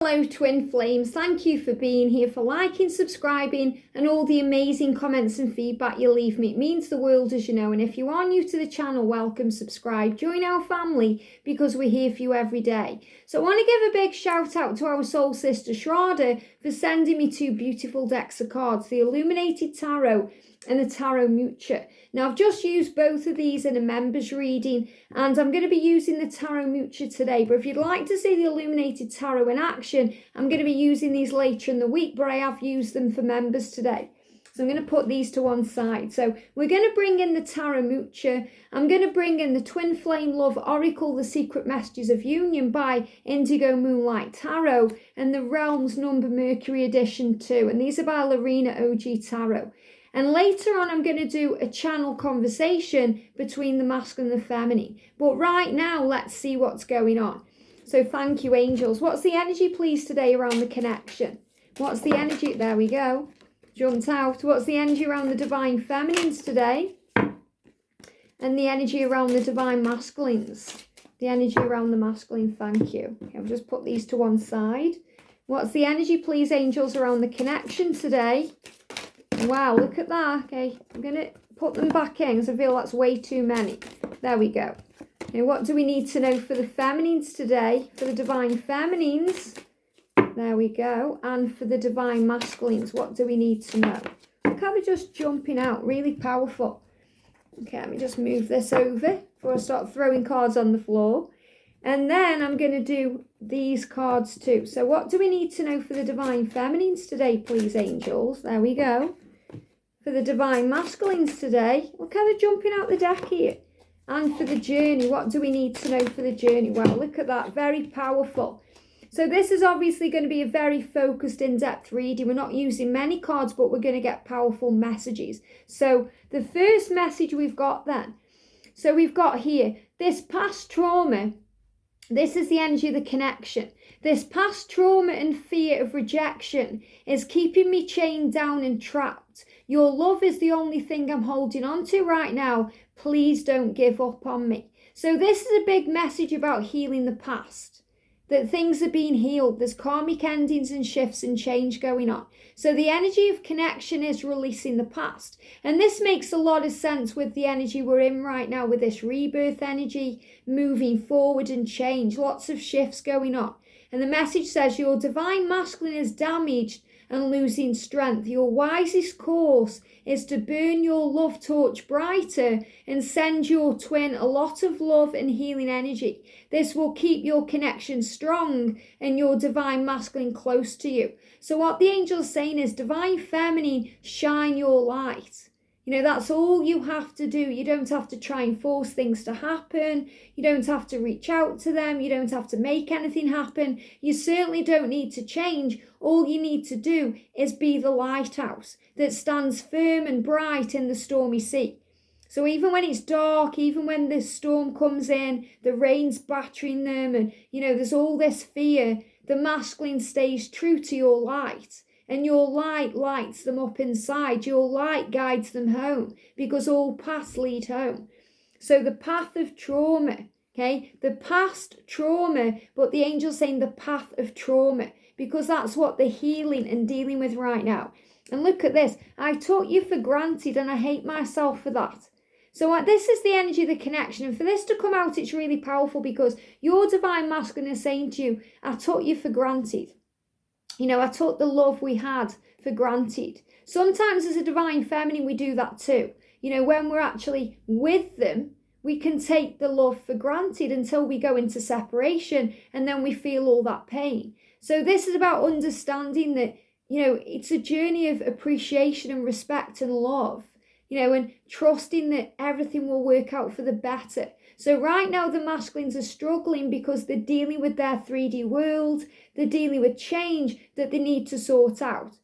Hello twin flames, thank you for being here, for liking, subscribing and all the amazing comments and feedback you leave me. It means the world, as you know, and if you are new to the channel, welcome, subscribe, join our family because we're here for you every day. So I want to give a big shout out to our soul sister Shraddha for sending me two beautiful decks of cards, the Illuminated Tarot and the Tarot Mucha. Now I've just used both of these in a members reading and I'm going to be using the Tarot Mucha today, but if you'd like to see the Illuminated Tarot in action, I'm going to be using these later in the week, but I have used them for members today. So I'm going to put these to one side. So we're going to bring in the Tarot Mucha. I'm going to bring in the Twin Flame Love Oracle, The Secret Messages of Union by Indigo, Moonlight Tarot, and the Realms Number Mercury Edition 2. And these are by Reina OG Tarot. And later on, I'm going to do a channel conversation between the masculine and the feminine. But right now, let's see what's going on. So thank you, angels. What's the energy, please, today around the connection? What's the energy? There we go. Jumped out. What's the energy around the divine feminines today? And the energy around the divine masculines. The energy around the masculine, thank you. Okay, I'll just put these to one side. What's the energy, please, angels, around the connection today? Wow, look at that. Okay, I'm going to put them back in because I feel that's way too many. There we go. Now, what do we need to know for the feminines today? For the divine feminines. There we go. And for the divine masculines, what do we need to know? Look how they're just jumping out. Really powerful. Okay, let me just move this over before I start throwing cards on the floor. And then I'm going to do these cards too. So what do we need to know for the divine feminines today, please, angels? There we go. For the divine masculines today, look how they're jumping out the deck here. And for the journey, what do we need to know for the journey? Well, look at that, very powerful. So this is obviously going to be a very focused, in-depth reading. We're not using many cards, but we're going to get powerful messages. So the first message we've got then. So we've got here, this past trauma. This is the energy of the connection. This past trauma and fear of rejection is keeping me chained down and trapped. Your love is the only thing I'm holding on to right now. Please don't give up on me. So this is a big message about healing the past. That things are being healed. There's karmic endings and shifts and change going on. So the energy of connection is releasing the past. And this makes a lot of sense with the energy we're in right now, with this rebirth energy, moving forward and change. Lots of shifts going on. And the message says your divine masculine is damaged and losing strength. Your wisest course is to burn your love torch brighter and send your twin a lot of love and healing energy. This will keep your connection strong and your divine masculine close to you. So what the angel is saying is, divine feminine, shine your light. You know, that's all you have to do. You don't have to try and force things to happen. You don't have to reach out to them. You don't have to make anything happen. You certainly don't need to change. All you need to do is be the lighthouse that stands firm and bright in the stormy sea. So even when it's dark, even when the storm comes in, the rain's battering them, and, you know, there's all this fear, the masculine stays true to your light. And your light lights them up inside. Your light guides them home, because all paths lead home. So the path of trauma, okay, the past trauma, but the angel's saying the path of trauma, because that's what they're healing and dealing with right now. And look at this. I took you for granted and I hate myself for that. So this is the energy of the connection. And for this to come out, it's really powerful, because your divine masculine is saying to you, I took you for granted. You know, I took the love we had for granted. Sometimes as a divine feminine, we do that too. You know, when we're actually with them, we can take the love for granted until we go into separation, and then we feel all that pain. So this is about understanding that, you know, it's a journey of appreciation and respect and love, you know, and trusting that everything will work out for the better. So right now the masculines are struggling because they're dealing with their 3D world. They're dealing with change that they need to sort out.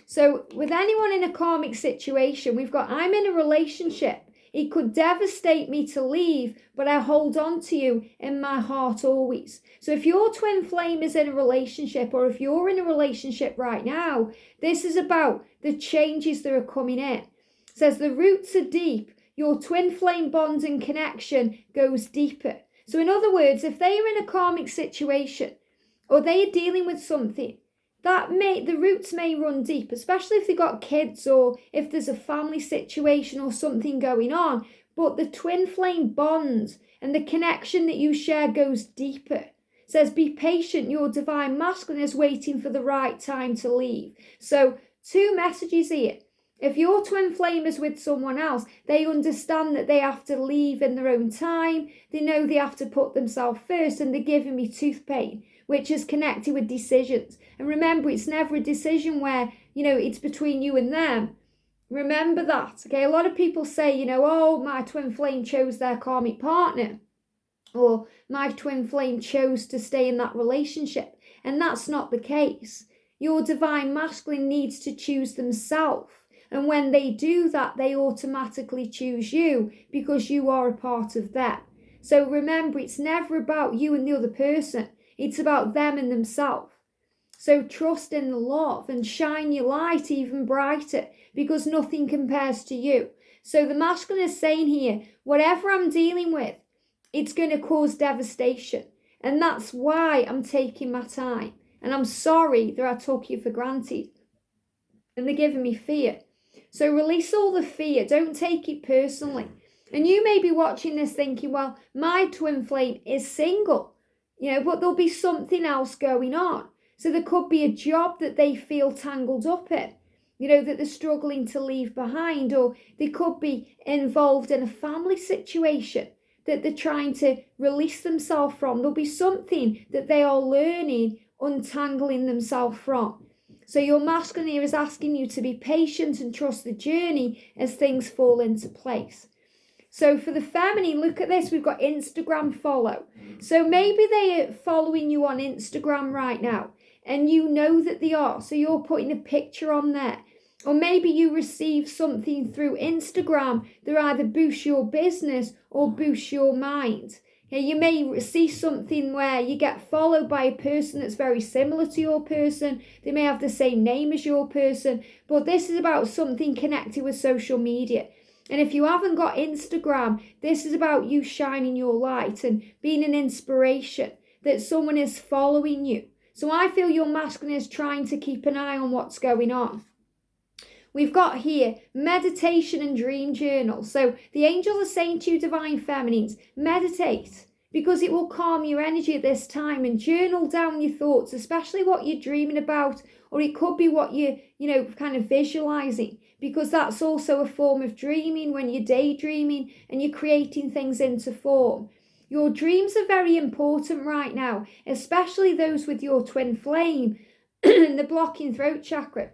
So with anyone in a karmic situation, we've got, I'm in a relationship. It could devastate me to leave, but I hold on to you in my heart always. So if your twin flame is in a relationship, or if you're in a relationship right now, this is about the changes that are coming in. It says the roots are deep. Your twin flame bond and connection goes deeper. So in other words, if they are in a karmic situation, or they are dealing with something that the roots may run deep, especially if they've got kids or if there's a family situation or something going on. But the twin flame bond and the connection that you share goes deeper. It says, be patient, your divine masculine is waiting for the right time to leave. So 2 messages here. If your twin flame is with someone else, they understand that they have to leave in their own time. They know they have to put themselves first, and they're giving me tooth pain, which is connected with decisions. And remember, it's never a decision where, it's between you and them. Remember that, okay? A lot of people say, oh, my twin flame chose their karmic partner, or my twin flame chose to stay in that relationship. And that's not the case. Your divine masculine needs to choose themselves. And when they do that, they automatically choose you because you are a part of them. So remember, it's never about you and the other person. It's about them and themselves. So trust in the love and shine your light even brighter, because nothing compares to you. So the masculine is saying here, whatever I'm dealing with, it's going to cause devastation. And that's why I'm taking my time. And I'm sorry that I took you for granted. And they're giving me fear. So release all the fear. Don't take it personally. And you may be watching this thinking, well, my twin flame is single, but there'll be something else going on. So there could be a job that they feel tangled up in, that they're struggling to leave behind, or they could be involved in a family situation that they're trying to release themselves from. There'll be something that they are learning, untangling themselves from. So your masculine here is asking you to be patient and trust the journey as things fall into place. So for the feminine, look at this. We've got Instagram follow. So maybe they are following you on Instagram right now, and you know that they are. So you're putting a picture on there. Or maybe you receive something through Instagram that either boosts your business or boosts your mind. You may see something where you get followed by a person that's very similar to your person. They may have the same name as your person, but this is about something connected with social media. And if you haven't got Instagram, this is about you shining your light and being an inspiration, that someone is following you. So I feel your masculine is trying to keep an eye on what's going on. We've got here meditation and dream journal. So the angels are saying to you, divine feminines, meditate, because it will calm your energy at this time, and journal down your thoughts, especially what you're dreaming about, or it could be what you're, kind of visualizing, because that's also a form of dreaming when you're daydreaming and you're creating things into form. Your dreams are very important right now, especially those with your twin flame and the blocking throat chakra.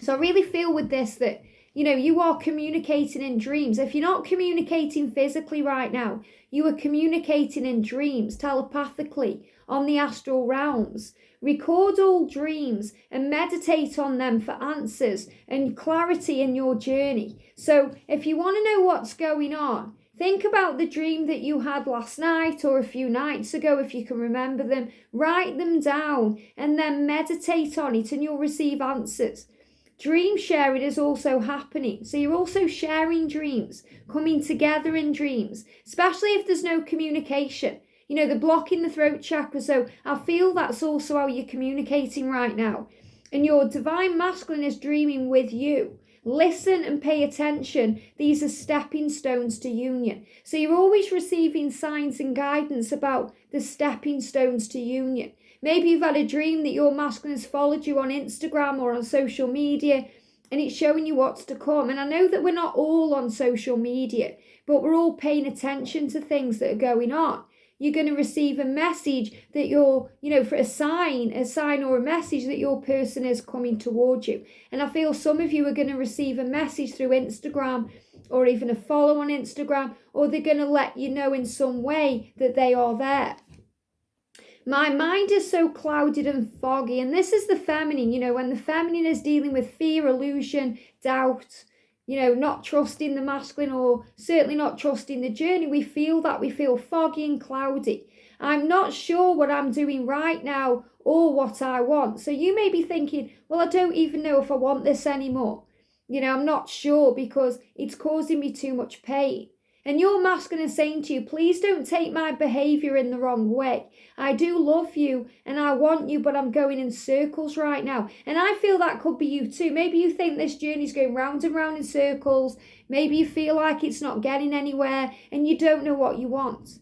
So I really feel with this that, you are communicating in dreams. If you're not communicating physically right now, you are communicating in dreams, telepathically, on the astral realms. Record all dreams and meditate on them for answers and clarity in your journey. So if you want to know what's going on, think about the dream that you had last night or a few nights ago, if you can remember them. Write them down and then meditate on it, and you'll receive answers. Dream sharing is also happening. So you're also sharing dreams, coming together in dreams, especially if there's no communication. The block in the throat chakra. So I feel that's also how you're communicating right now. And your divine masculine is dreaming with you. Listen and pay attention. These are stepping stones to union. So you're always receiving signs and guidance about the stepping stones to union. Maybe you've had a dream that your masculine has followed you on Instagram or on social media, and it's showing you what's to come. And I know that we're not all on social media, but we're all paying attention to things that are going on. You're going to receive a message that you're, for a sign or a message that your person is coming towards you. And I feel some of you are going to receive a message through Instagram, or even a follow on Instagram, or they're going to let you know in some way that they are there. My mind is so clouded and foggy. And this is the feminine, when the feminine is dealing with fear, illusion, doubt, not trusting the masculine, or certainly not trusting the journey. We feel foggy and cloudy. I'm not sure what I'm doing right now or what I want. So you may be thinking, well, I don't even know if I want this anymore. I'm not sure because it's causing me too much pain. And your masculine is saying to you, please don't take my behavior in the wrong way. I do love you and I want you, but I'm going in circles right now. And I feel that could be you too. Maybe you think this journey's going round and round in circles. Maybe you feel like it's not getting anywhere and you don't know what you want.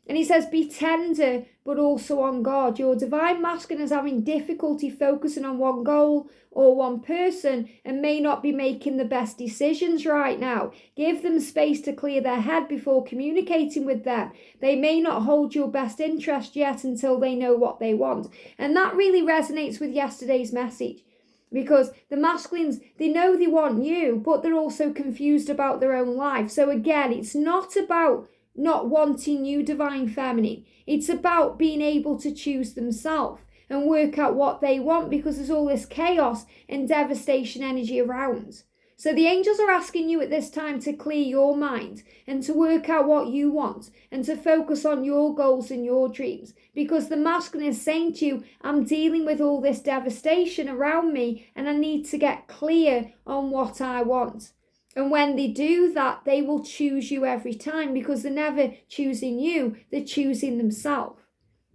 And he says, be tender, but also on God. Your divine masculine is having difficulty focusing on one goal or one person and may not be making the best decisions right now. Give them space to clear their head before communicating with them. They may not hold your best interest yet until they know what they want. And that really resonates with yesterday's message. Because the masculines, they know they want you, but they're also confused about their own life. So again, it's not about not wanting you, divine feminine. It's about being able to choose themselves and work out what they want, because there's all this chaos and devastation energy around. So the angels are asking you at this time to clear your mind and to work out what you want and to focus on your goals and your dreams, because the masculine is saying to you, I'm dealing with all this devastation around me and I need to get clear on what I want. And when they do that, they will choose you every time, because they're never choosing you, they're choosing themselves.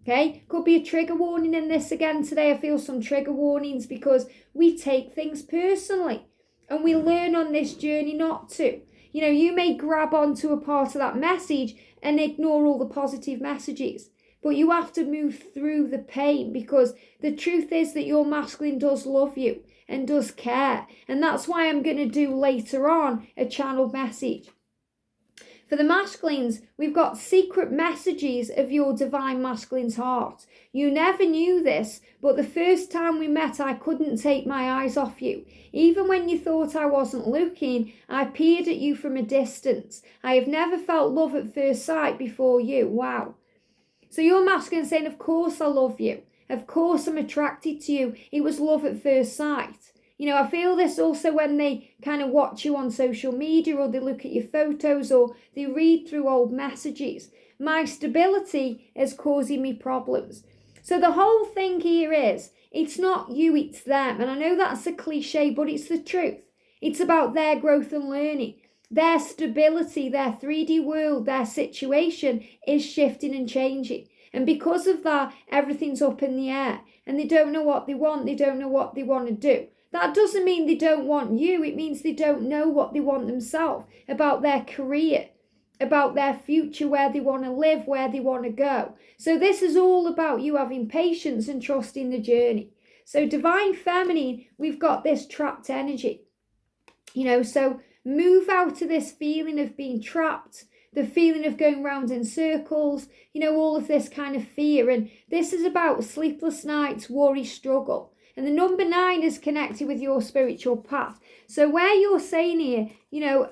Okay, could be a trigger warning in this again today. I feel some trigger warnings because we take things personally and we learn on this journey not to. You know, you may grab onto a part of that message and ignore all the positive messages, but you have to move through the pain, because the truth is that your masculine does love you and does care. And that's why I'm going to do later on a channeled message. For the masculines, we've got secret messages of your divine masculine's heart. You never knew this, but the first time we met, I couldn't take my eyes off you. Even when you thought I wasn't looking, I peered at you from a distance. I have never felt love at first sight before you. Wow. So your masculine saying, of course I love you. Of course I'm attracted to you. It was love at first sight. You know, I feel this also when they kind of watch you on social media, or they look at your photos, or they read through old messages. My stability is causing me problems. So the whole thing here is, it's not you, it's them. And I know that's a cliche, but it's the truth. It's about their growth and learning. Their stability, their 3D world, their situation is shifting and changing. And because of that, everything's up in the air. And they don't know what they want. They don't know what they want to do. That doesn't mean they don't want you. It means they don't know what they want themselves, about their career, about their future, where they want to live, where they want to go. So this is all about you having patience and trusting the journey. So divine feminine, we've got this trapped energy. You know, so move out of this feeling of being trapped, the feeling of going round in circles, you know, all of this kind of fear. And this is about sleepless nights, worry, struggle. And the number 9 is connected with your spiritual path. So where you're saying here, you know,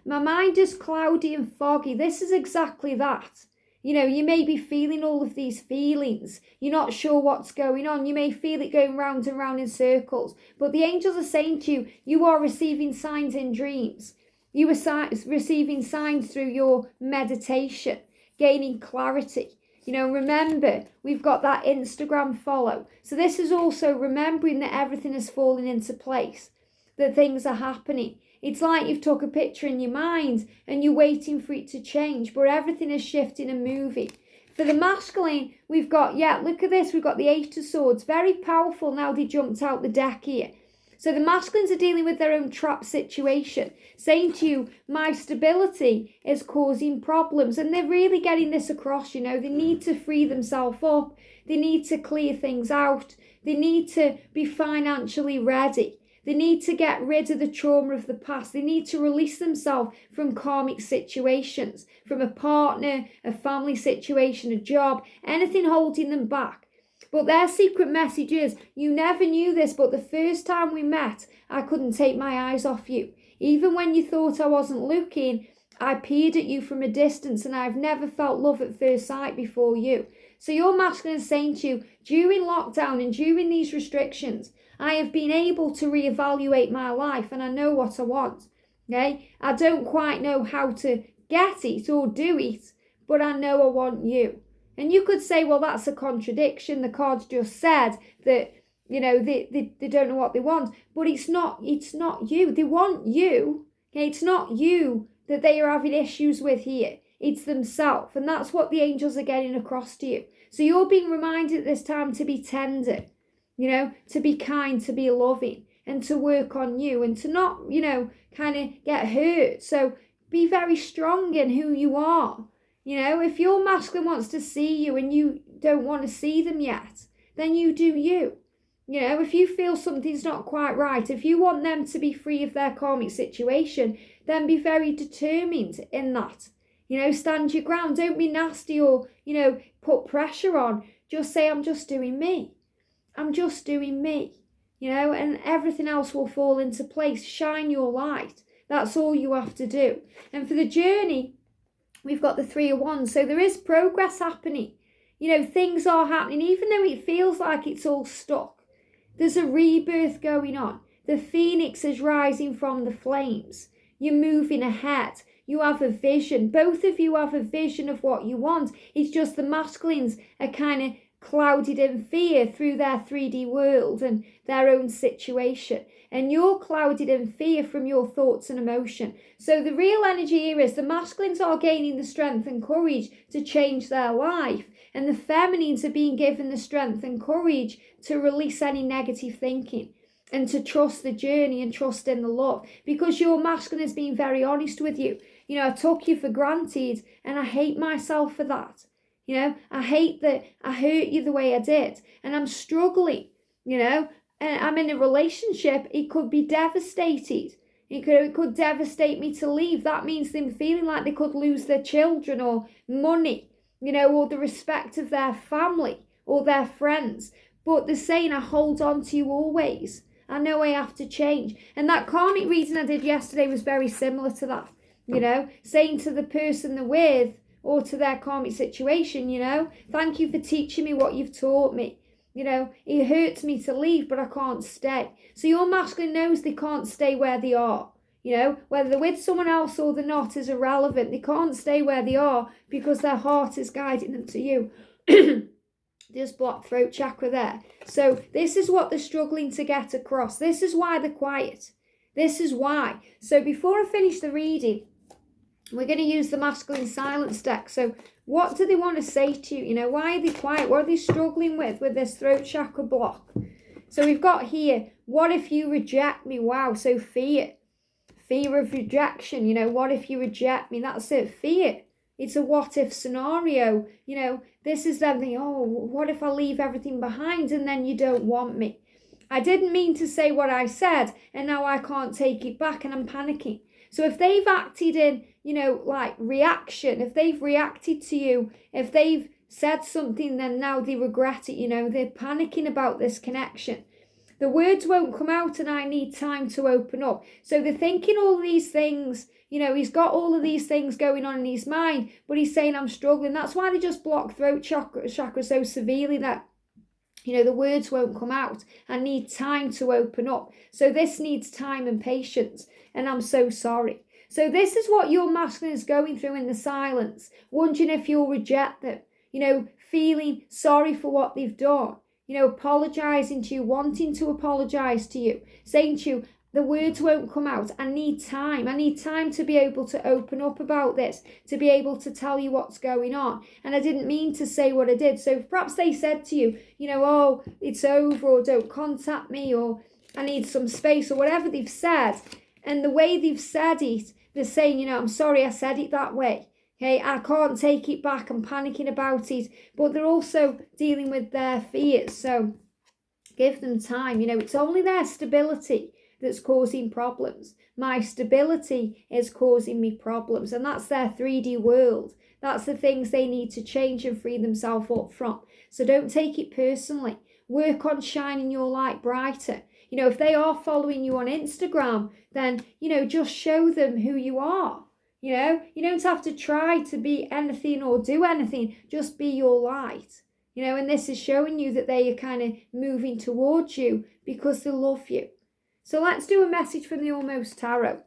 my mind is cloudy and foggy, this is exactly that. You know, you may be feeling all of these feelings. You're not sure what's going on. You may feel it going round and round in circles. But the angels are saying to you, you are receiving signs in dreams. You are receiving signs through your meditation, gaining clarity. You know, remember, we've got that Instagram follow. So this is also remembering that everything is falling into place, that things are happening. It's like you've took a picture in your mind and you're waiting for it to change, but everything is shifting and moving. For the masculine, we've got, look at this, we've got the 8 of Swords. Very powerful now they jumped out the deck here. So the masculines are dealing with their own trap situation, saying to you, my stability is causing problems. And they're really getting this across, you know. They need to free themselves up. They need to clear things out. They need to be financially ready. They need to get rid of the trauma of the past. They need to release themselves from karmic situations, from a partner, a family situation, a job, anything holding them back. But their secret message is, you never knew this, but the first time we met, I couldn't take my eyes off you. Even when you thought I wasn't looking, I peered at you from a distance, and I've never felt love at first sight before you. So your masculine is saying to you, during lockdown and during these restrictions, I have been able to reevaluate my life, and I know what I want. Okay? I don't quite know how to get it or do it, but I know I want you. And you could say, well, that's a contradiction. The cards just said that, you know, they don't know what they want. But it's not you. They want you. Okay? It's not you that they are having issues with here. It's themselves. And that's what the angels are getting across to you. So you're being reminded at this time to be tender, to be kind, to be loving, and to work on you, and to not, kind of get hurt. So be very strong in who you are. If your masculine wants to see you and you don't want to see them yet, then you do you. If you feel something's not quite right, if you want them to be free of their karmic situation, then be very determined in that. Stand your ground. Don't be nasty or, put pressure on. Just say, I'm just doing me. I'm just doing me. And everything else will fall into place. Shine your light. That's all you have to do. And for the journey, we've got the 3 of Wands. So there is progress happening. Things are happening. Even though it feels like it's all stuck, there's a rebirth going on. The phoenix is rising from the flames. You're moving ahead. You have a vision. Both of you have a vision of what you want. It's just the masculines are kind of clouded in fear through their 3D world and their own situation. And you're clouded in fear from your thoughts and emotion. So the real energy here is the masculines are gaining the strength and courage to change their life. And the feminines are being given the strength and courage to release any negative thinking and to trust the journey and trust in the love. Because your masculine is being very honest with you. I took you for granted and I hate myself for that. I hate that I hurt you the way I did. And I'm struggling, and I'm in a relationship. It could be devastated. It could devastate me to leave. That means them feeling like they could lose their children or money, or the respect of their family or their friends. But they're saying, I hold on to you always. I know I have to change. And that karmic reading I did yesterday was very similar to that. Saying to the person they're with or to their karmic situation, thank you for teaching me what you've taught me. It hurts me to leave, but I can't stay. So your masculine knows they can't stay where they are. Whether they're with someone else or they're not is irrelevant. They can't stay where they are because their heart is guiding them to you. Just blocked throat chakra there. So this is what they're struggling to get across. This is why they're quiet. This is why. So before I finish the reading, we're going to use the masculine silence deck. So what do they want to say to you? Why are they quiet? What are they struggling with this throat chakra block? So we've got here, what if you reject me? Wow, so fear of rejection. What if you reject me? That's it, fear. It's a what if scenario. This is them thinking, oh, what if I leave everything behind and then you don't want me? I didn't mean to say what I said and now I can't take it back and I'm panicking. So if they've acted in, like reaction, if they've reacted to you, if they've said something, then now they regret it, they're panicking about this connection. The words won't come out and I need time to open up. So they're thinking all these things, he's got all of these things going on in his mind, but he's saying I'm struggling. That's why they just block throat chakra so severely that, the words won't come out. I need time to open up. So this needs time and patience. And I'm so sorry. So this is what your masculine is going through in the silence. Wondering if you'll reject them. Feeling sorry for what they've done. Apologising to you. Wanting to apologise to you. Saying to you, the words won't come out. I need time. I need time to be able to open up about this. To be able to tell you what's going on. And I didn't mean to say what I did. So perhaps they said to you, oh, it's over, or don't contact me, or I need some space, or whatever they've said. And the way they've said it, they're saying, I'm sorry I said it that way. Okay, I can't take it back. I'm panicking about it. But they're also dealing with their fears. So give them time. It's only their stability that's causing problems. My stability is causing me problems. And that's their 3D world. That's the things they need to change and free themselves up from. So don't take it personally. Work on shining your light brighter. If they are following you on Instagram, then, just show them who you are. You don't have to try to be anything or do anything. Just be your light. And this is showing you that they are kind of moving towards you because they love you. So let's do a message from the Almost Tarot.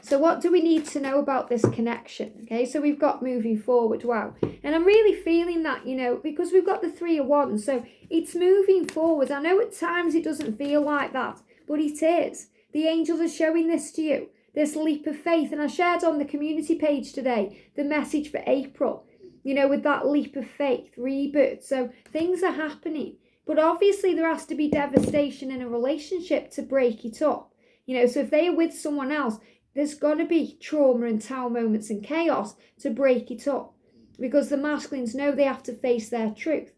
So what do we need to know about this connection? Okay, so we've got moving forward. Wow. And I'm really feeling that, because we've got the 3 of Wands. So it's moving forward. I know at times it doesn't feel like that, but it is. The angels are showing this to you. this leap of faith. And I shared on the community page today the message for April, with that leap of faith, rebirth. So things are happening. But obviously there has to be devastation in a relationship to break it up. So if they are with someone else, there's got to be trauma and tower moments and chaos to break it up. Because the masculines know they have to face their truth.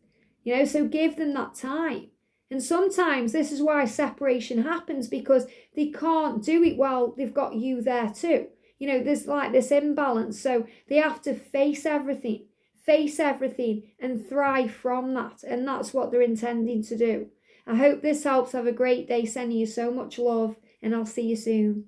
So give them that time. And sometimes this is why separation happens, because they can't do it while they've got you there too. There's like this imbalance. So they have to face everything and thrive from that. And that's what they're intending to do. I hope this helps. Have a great day. Sending you so much love, and I'll see you soon.